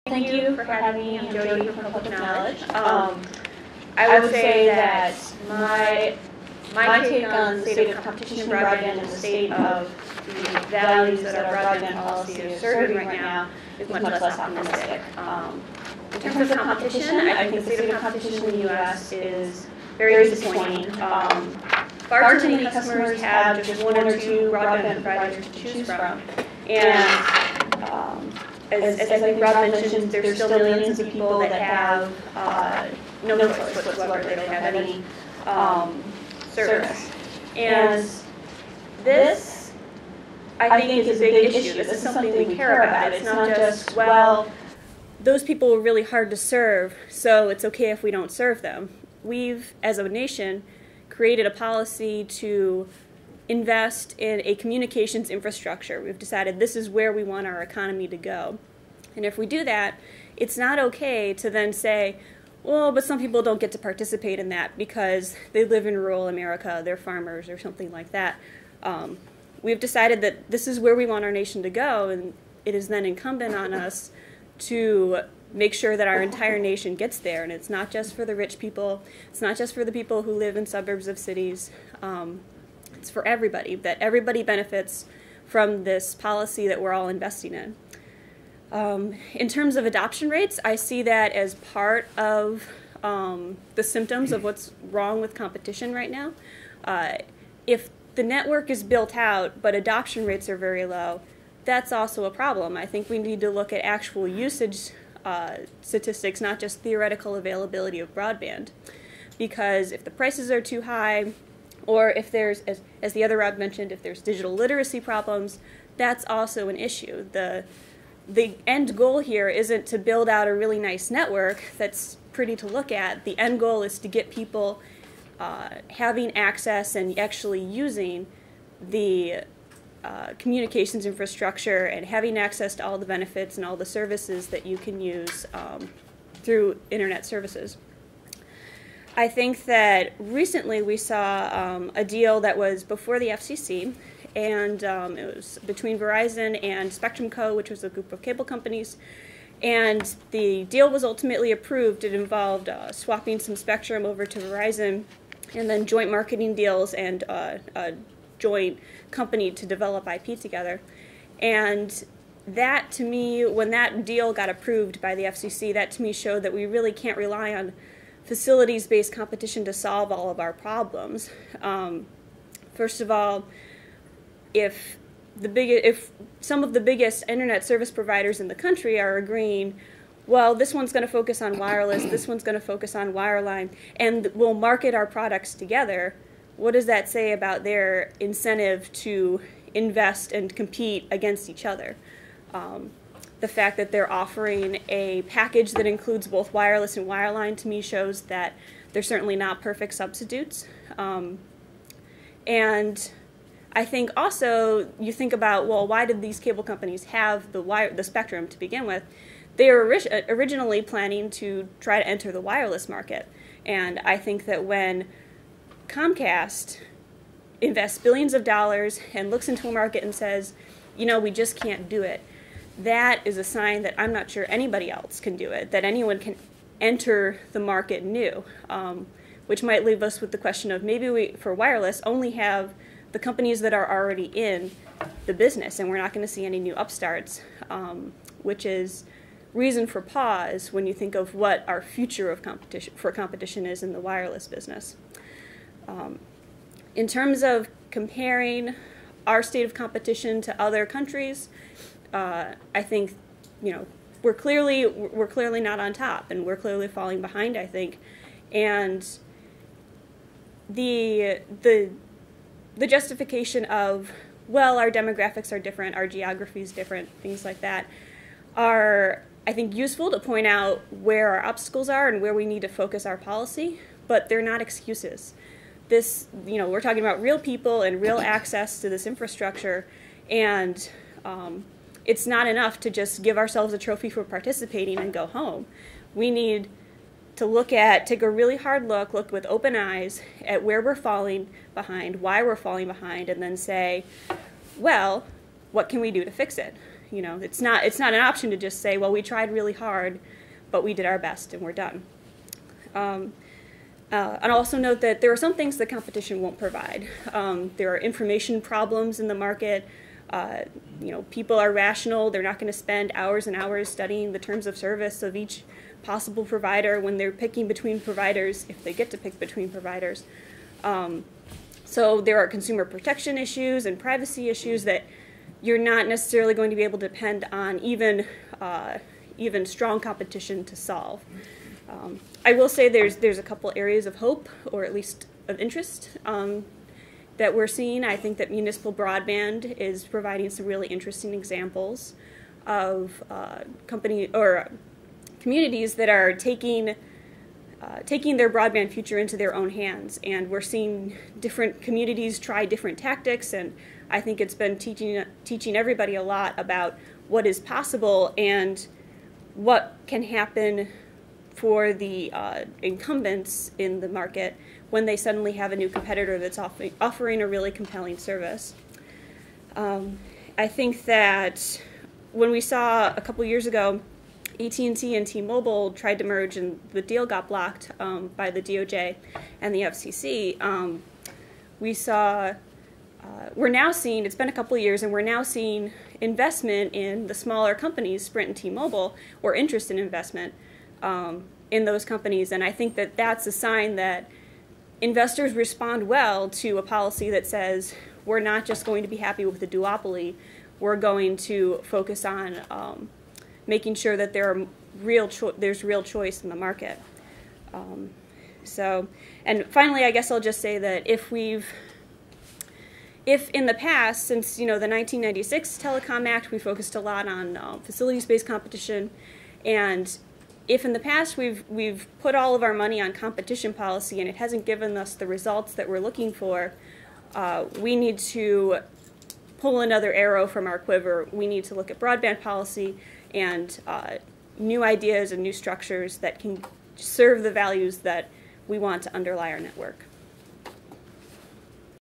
Thank you for having me. I'm Jodie from Public Knowledge. I would say that my take on the state of competition in broadband and the state of the values that our broadband policy is serving right now is much less optimistic. In terms of competition, I think the state of competition in the U.S. is very disappointing. Far too many customers have just one or two broadband providers to choose from. And as I think Rob mentioned, there's still millions of people that have no choice whatsoever. They don't have any service. And this, I think, is a big issue. This is something we care about. It's not just, well, those people are really hard to serve, so it's okay if we don't serve them. We've, as a nation, created a policy to invest in a communications infrastructure. We've decided this is where we want our economy to go. And if we do that, it's not okay to then say, well, but some people don't get to participate in that because they live in rural America, they're farmers or something like that. We've decided that this is where we want our nation to go, and it is then incumbent on us to make sure that our entire nation gets there. And it's not just for the rich people, it's not just for the people who live in suburbs of cities. It's for everybody, that everybody benefits from this policy that we're all investing in. In terms of adoption rates, I see that as part of the symptoms of what's wrong with competition right now. If the network is built out, but adoption rates are very low, that's also a problem. I think we need to look at actual usage statistics, not just theoretical availability of broadband. Because if the prices are too high, or if there's, as the other Rob mentioned, if there's digital literacy problems, that's also an issue. The end goal here isn't to build out a really nice network that's pretty to look at. The end goal is to get people having access and actually using the communications infrastructure and having access to all the benefits and all the services that you can use through internet services. I think that recently we saw a deal that was before the FCC, and it was between Verizon and Spectrum Co., which was a group of cable companies, and the deal was ultimately approved. It involved swapping some spectrum over to Verizon, and then joint marketing deals and a joint company to develop IP together. And that, to me, when that deal got approved by the FCC, that to me showed that we really can't rely on facilities-based competition to solve all of our problems. First of all, if some of the biggest internet service providers in the country are agreeing, well, this one's going to focus on wireless, this one's going to focus on wireline, and we'll market our products together, what does that say about their incentive to invest and compete against each other? The fact that they're offering a package that includes both wireless and wireline, to me, shows that they're certainly not perfect substitutes. And I think also you think about, well, why did these cable companies have the spectrum to begin with? They were originally planning to try to enter the wireless market. And I think that when Comcast invests billions of dollars and looks into a market and says, you know, we just can't do it, that is a sign that I'm not sure anybody else can do it, that anyone can enter the market new, which might leave us with the question of maybe we, for wireless, only have the companies that are already in the business, and we're not going to see any new upstarts, which is reason for pause when you think of what our future of competition is in the wireless business. In terms of comparing our state of competition to other countries, I think, you know, we're clearly not on top, and we're clearly falling behind, I think. And the justification of, well, our demographics are different, our geography is different, things like that, are, I think, useful to point out where our obstacles are and where we need to focus our policy, but they're not excuses. This, you know, we're talking about real people and real access to this infrastructure, and it's not enough to just give ourselves a trophy for participating and go home. We need to take a really hard look with open eyes at where we're falling behind, why we're falling behind, and then say, well, what can we do to fix it? You know, it's not an option to just say, well, we tried really hard, but we did our best and we're done. And I'll also note that there are some things that competition won't provide. There are information problems in the market. You know, people are rational. They're not going to spend hours and hours studying the terms of service of each possible provider when they're picking between providers, if they get to pick between providers. So there are consumer protection issues and privacy issues that you're not necessarily going to be able to depend on even strong competition to solve. I will say there's a couple areas of hope, or at least of interest, that we're seeing. I think that municipal broadband is providing some really interesting examples of communities that are taking their broadband future into their own hands. And we're seeing different communities try different tactics, and I think it's been teaching everybody a lot about what is possible and what can happen for the incumbents in the market when they suddenly have a new competitor that's offering a really compelling service. I think that when we saw a couple years ago AT&T and T-Mobile tried to merge and the deal got blocked by the DOJ and the FCC, we're now seeing, it's been a couple of years, and we're now seeing investment in the smaller companies, Sprint and T-Mobile, or interest in investment in those companies. And I think that that's a sign that investors respond well to a policy that says we're not just going to be happy with the duopoly, we're going to focus on making sure that there's real choice in the market. And finally, I guess I'll just say that if in the past, since the 1996 Telecom Act, we focused a lot on facilities-based competition, and if in the past we've put all of our money on competition policy and it hasn't given us the results that we're looking for, we need to pull another arrow from our quiver. We need to look at broadband policy and new ideas and new structures that can serve the values that we want to underlie our network.